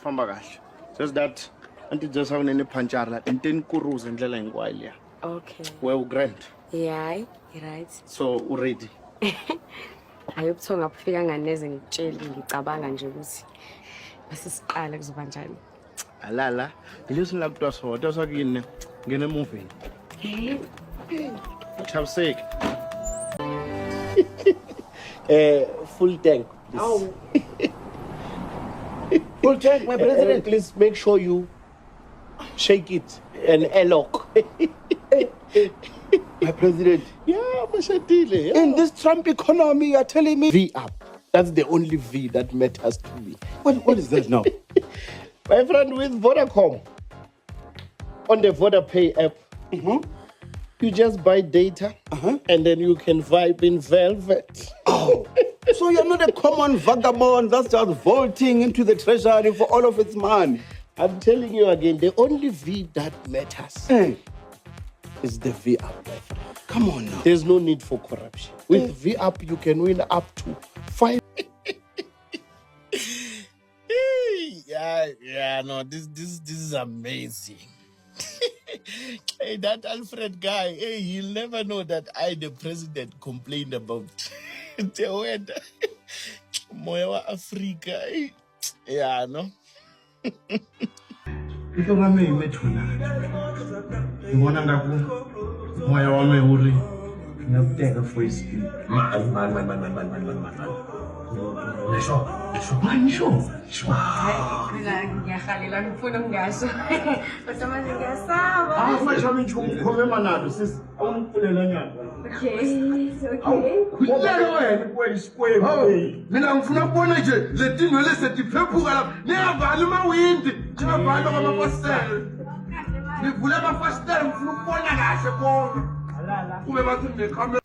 Famba kahle. Just that anti just awunene phanchara inteni kuruza indlela hinkwayo liya. Okay. Well, grand. Yeah, right. So already. Ayubuthonga ngapfika nganeze ngitsheli ngicabanga nje ukuthi basisiqala kuzoba njani. Alala, ilizwi lakutwa soda sakini ngene movie. Chapsake. Full tank. Please. Oh. Full tank, my president. Please make sure you shake it and airlock. My president. Yeah, mashatile. Yeah. In this Trump economy, you are telling me V up. That's the only V that matters to me. What is that now? My friend, with Vodacom, on the VodaPay app, you just buy data and then you can vibe in Velvet. Oh, so you're not a common vagabond that's just vaulting into the treasury for all of its money. I'm telling you again, the only V that matters Is the V up, my friend. Come on now. there's no need for corruption. With V up, you can win up to 5. No, this is amazing. Hey, that Alfred guy, hey, he'll never know that I, the president, complained about the weather. Moya wa Africa. Hey. Yeah, no. Ito kami imethuna. Ngibona ngaku moya wami uri ngiyakuteka for isiphi. Man. Lesho. Man, sure. Ngiyahalela ngifuna ngasho. Kodwa manje ngiyasaba. Manje mina ngikukhome manalo sis awungikulela nyana. Okay. Khulelo wena kwesikwembu. Mina ngifuna ukubona nje le tingo lesetiphephuka lapha. Niyavali amawindi, niyavali amafasitela. Nivule amafasitela ngifuna ukubona kahle konke. Kube bathi nekhamera.